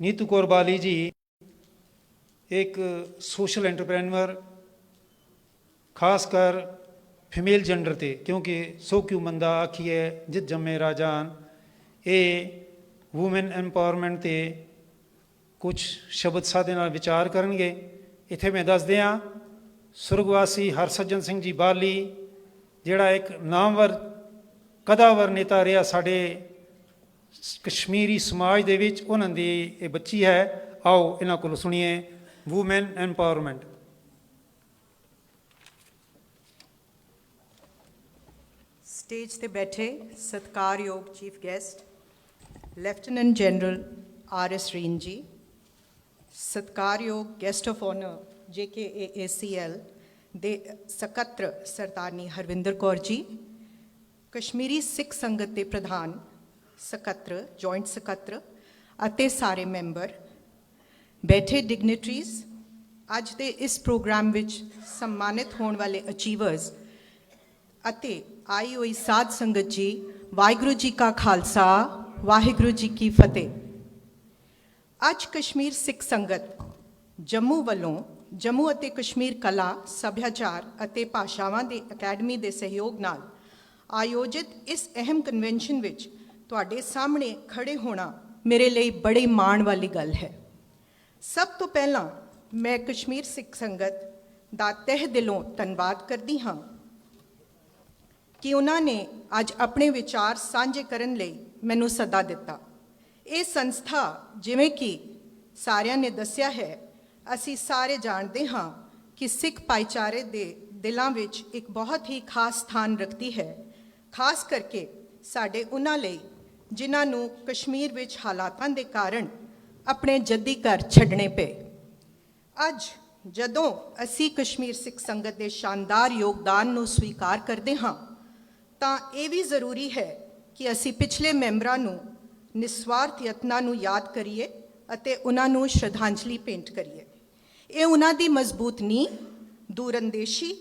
नीतू कौर बाली जी एक social entrepreneur खासकर female gender ते, क्योंकि सो क्यों मंदा आखिए जित जमे राजान, ये वूमेन एम्पावरमेंट ते कुछ शब्द सादे नाल विचार करनगे। इत्थे मैं दस दियाँ सुरगवासी हरसज्जन सिंह जी बाली जिहड़ा एक नामवर कदावर नेता रहा साडे कश्मीरी समाज दे विच, उन्हां दी ये बच्ची है। आओ इन्हां कोलों सुनिए वूमेन एम्पावरमेंट। स्टेज ते बैठे सत्कारयोग chief guest lieutenant general RS रीन जी, सत्कारयोग गेस्ट ऑफ ऑनर JKAACL दे सकत्र सरदारनी हरविंदर कौर जी, कश्मीरी सिख संगत के प्रधान सकत्र जॉइंट सकत्र अते सारे मैंबर, बैठे डिग्नेटरीज, अज दे इस प्रोग्राम विच सम्मानित होने वाले अचीवर्स अते आई हुई साध संगत जी, वाहिगुरू जी का खालसा वाहिगुरू जी की फतेह। अज कश्मीर सिख संगत जम्मू वालों जम्मू अते कश्मीर कला सभ्याचार अते भाषावां दी अकैडमी दे सहयोग नाल आयोजित इस अहम कन्वेंशन विच तुहाडे सामने खड़े होना मेरे लिए बड़ी माण वाली गल है। सब तो पहला मैं कश्मीर सिख संगत दा तह दिलों धन्नवाद करदी हाँ कि उन्होंने अज अपने विचार साझे करन लई मैनूं सदा दिता। ये संस्था जिवें कि सारियां ने दस्सिया है, असी सारे जानते हाँ कि सिख भाईचारे दे दिलों विच एक बहुत ही खास स्थान रखती है, खास करके साडे उन्हां लई जिन्हां नूं कश्मीर विच हालातां दे कारण अपने जद्दी घर छड्डणे पे। अज जदों असी कश्मीर सिख संगत दे शानदार योगदान नूं स्वीकार करते हाँ तां ये भी जरूरी है कि असी पिछले मैंबरां नूं निस्वार्थ यत्नां नूं याद करिए अते उन्हां नूं श्रद्धांजलि भेंट करिए। ये उन्हां दी मजबूत नींह, दूरअंदेशी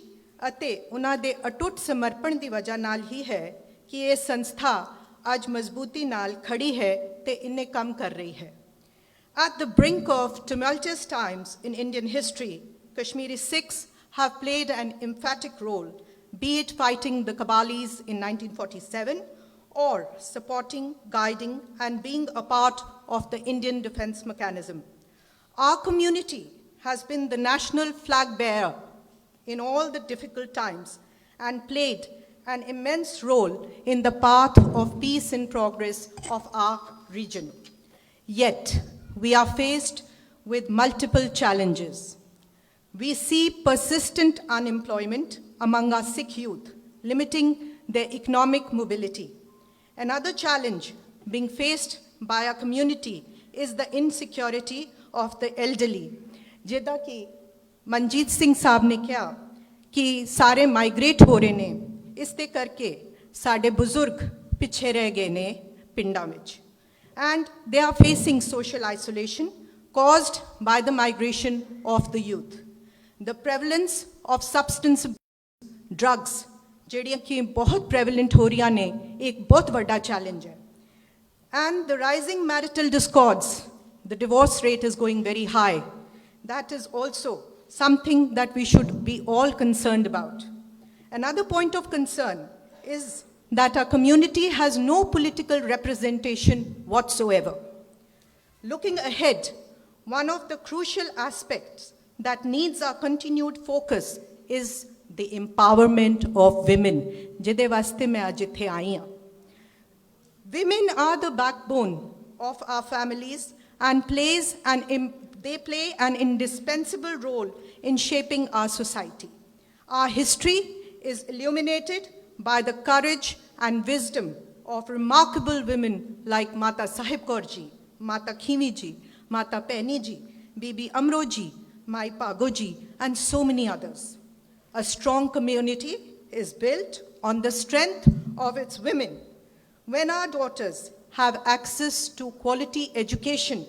अते उन्हां दे अटुट समर्पण की वजह नाल ही है कि ये संस्था आज मजबूती नाल खड़ी है ते इन्ने काम कर रही है। At the brink of tumultuous times in Indian history, Kashmiri Sikhs have played an emphatic role, be it fighting the Kabalis in 1947 or supporting, guiding, and being a part of the Indian defense mechanism. Our community has been the national flag bearer in all the difficult times and played an immense role in the path of peace and progress of our region. Yet, we are faced with multiple challenges. We see persistent unemployment among our Sikh youth, limiting their economic mobility. Another challenge being faced by our community is the insecurity of the elderly. जिदा कि मनजीत सिंह साहब ने कहा कि सारे migrate हो रहे ने, इसते करके साडे बुजुर्ग पिछे रह गए ने पिंडां विच, and they are facing social isolation caused by the migration of the youth. The prevalence of substance drugs ਜਿਹੜੀਆਂ कि बहुत prevalent हो रही ने, एक बहुत बड़ा challenge है. And the rising marital discords, the divorce rate is going very high. That is also something that we should be all concerned about. Another point of concern is that our community has no political representation whatsoever. Looking ahead, one of the crucial aspects that needs our continued focus is the empowerment of women. ਜਿਹਦੇ ਵਾਸਤੇ ਮੈਂ ਅੱਜ ਇੱਥੇ ਆਈ ਹਾਂ. Women are the backbone of our families and they play an indispensable role in shaping our society. Our history is illuminated by the courage and wisdom of remarkable women like Mata Sahib Kaur ji, Mata Khiwi ji, Mata Paini ji, Bibi Amro ji, Mai Pago ji, and so many others. A strong community is built on the strength of its women. When our daughters have access to quality education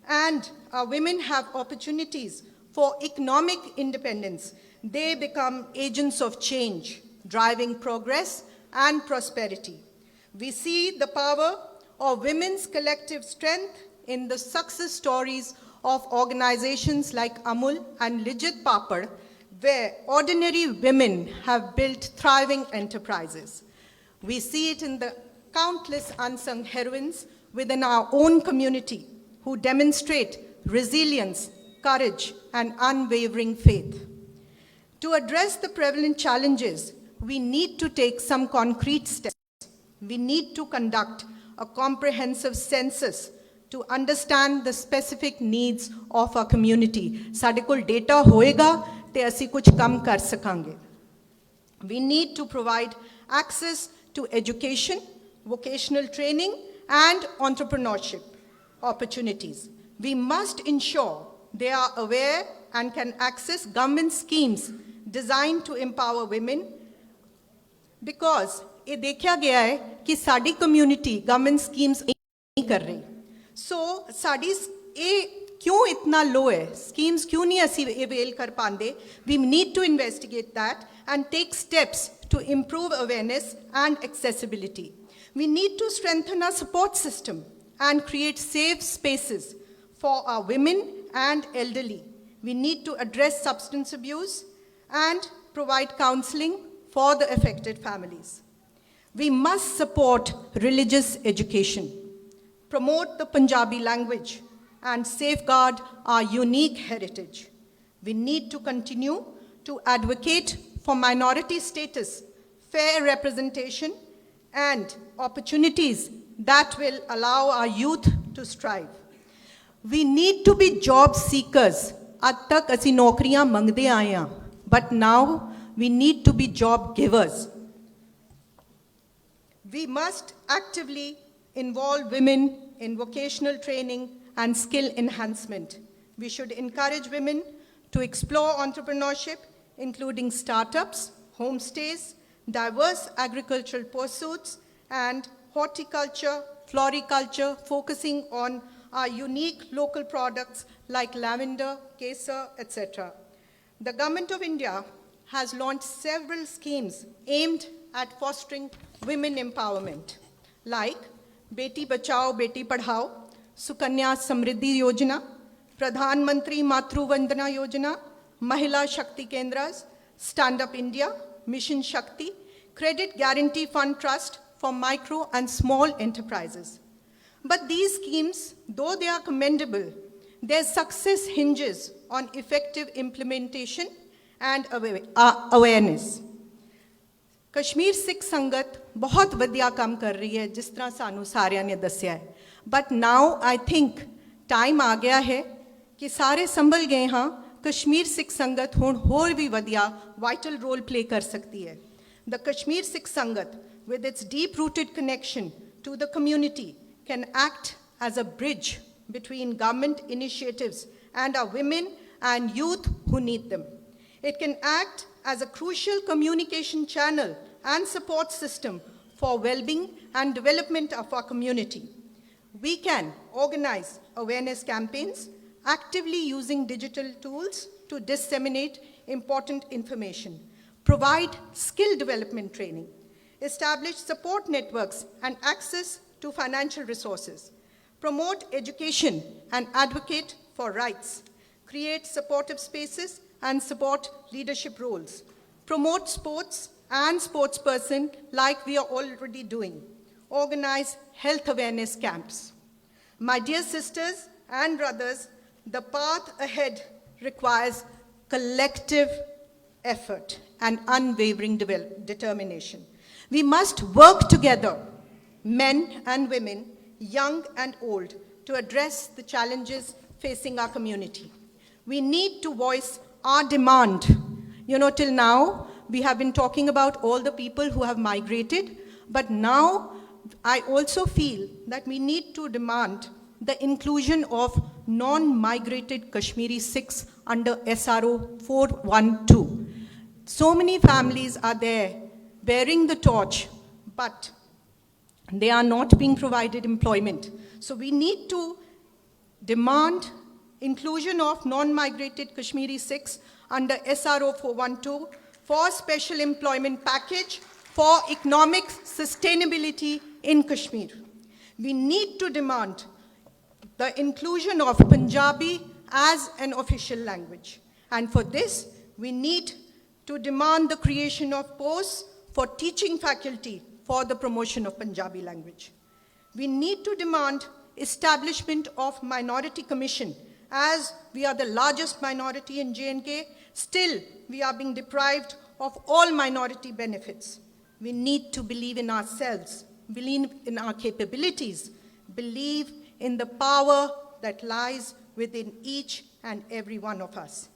and our women have opportunities for economic independence, they become agents of change, driving progress and prosperity. We see the power of women's collective strength in the success stories of organizations like Amul and Lijit Papad, where ordinary women have built thriving enterprises. We see it in the countless unsung heroines within our own community who demonstrate resilience, courage, and unwavering faith. To address the prevalent challenges, we need to take some concrete steps. We need to conduct a comprehensive census to understand the specific needs of our community. साडे कोल data होएगा ते असी कुछ कम कर सकांगे. We need to provide access to education, vocational training, and entrepreneurship opportunities. We must ensure they are aware and can access government schemes designed to empower women, because ये देखा गया है कि साडी community government schemes नहीं कर रही. So साडी ये क्यों इतना low है? Schemes क्यों नहीं असी avail कर पांदे? We need to investigate that and take steps to improve awareness and accessibility. We need to strengthen our support system and create safe spaces for our women and elderly. We need to address substance abuse and provide counseling for the affected families. We must support religious education, promote the Punjabi language, and safeguard our unique heritage. We need to continue to advocate for minority status, fair representation, and opportunities that will allow our youth to strive. We need to be job seekers. आज तक असी नौकरियां मंगदे आए हैं, but now we need to be job givers. We must actively involve women in vocational training and skill enhancement. We should encourage women to explore entrepreneurship, including startups, homestays, diverse agricultural pursuits, and horticulture, floriculture, focusing on our unique local products like lavender, kesar, etc. The Government of India has launched several schemes aimed at fostering women empowerment, like Beti Bachao, Beti Padhao, Sukanya Samriddhi Yojana, Pradhan Mantri Matru Vandana Yojana, Mahila Shakti Kendras, Stand Up India, Mission Shakti, Credit Guarantee Fund Trust for micro and small enterprises. But these schemes, though they are commendable, their success hinges on effective implementation and awareness. Kashmir Sikh संगत बहुत वधिया काम कर रही है, जिस तरह सानू सारियां ने दस्या है. But now I think time आ गया है कि सारे संभल गए हाँ, कश्मीर सिख संगत हुण होर भी वधिया वाइटल रोल प्ले कर सकती है. द कश्मीर सिख संगत with its deep-rooted connection to the community can act as a bridge between government initiatives and our women and youth who need them. It can act as a crucial communication channel and support system for well-being and development of our community. We can organize awareness campaigns, actively using digital tools to disseminate important information, provide skill development training, establish support networks and access to financial resources, promote education and advocate for rights, create supportive spaces and support leadership roles, promote sports and sportsperson like we are already doing, organize health awareness camps. My dear sisters and brothers, the path ahead requires collective effort and unwavering determination. We must work together, men and women, young and old, to address the challenges facing our community. We need to voice our demand. You know, till now, we have been talking about all the people who have migrated, but now I also feel that we need to demand the inclusion of non-migrated Kashmiri Sikhs under SRO 412. So many families are there bearing the torch, but they are not being provided employment. So we need to demand inclusion of non-migrated Kashmiri Sikhs under SRO 412 for special employment package for economic sustainability in Kashmir. We need to demand the inclusion of Punjabi as an official language. And for this, we need to demand the creation of posts for teaching faculty for the promotion of Punjabi language. We need to demand establishment of Minority Commission, as we are the largest minority in J&K. Still, we are being deprived of all minority benefits. We need to believe in ourselves, believe in our capabilities, believe in the power that lies within each and every one of us.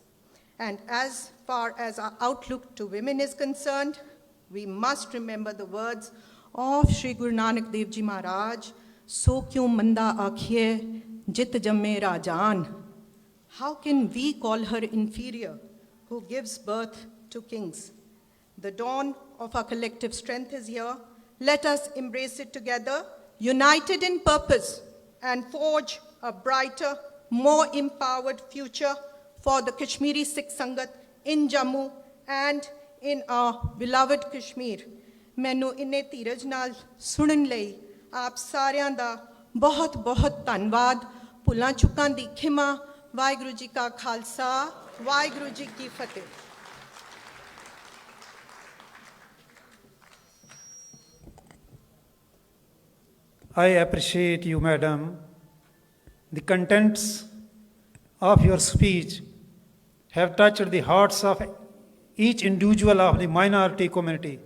And as far as our outlook to women is concerned, we must remember the words of Sri Guru Nanak Dev Ji Maharaj, "So kyun manda aakhiye jit jamme rajan." How can we call her inferior who gives birth to kings? The dawn of our collective strength is here. Let us embrace it together, united in purpose, and forge a brighter, more empowered future for the Kashmiri Sikh Sangat in Jammu and in our beloved Kashmir. ਮੈਨੂੰ ਇੰਨੇ ਧੀਰਜ ਨਾਲ ਸੁਣਨ ਲਈ ਆਪ ਸਾਰਿਆਂ ਦਾ ਬਹੁਤ ਬਹੁਤ ਧੰਨਵਾਦ। ਭੁੱਲਾਂ ਚੁੱਕਾਂ ਦੀ ਖਿਮਾ। ਵਾਹਿਗੁਰੂ ਜੀ ਕਾ ਖਾਲਸਾ, ਵਾਹਿਗੁਰੂ ਜੀ ਕੀ ਫਤਿਹ। I appreciate you, madam. The contents of your speech have touched the hearts of each individual of the minority community.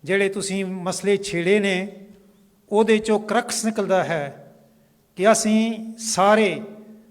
ਜਿਹੜੇ ਤੁਸੀਂ ਮਸਲੇ ਛੇੜੇ ਨੇ ਉਹਦੇ ਚੋਂ ਕਰਕਸ ਨਿਕਲਦਾ ਹੈ ਕਿ ਅਸੀਂ ਸਾਰੇ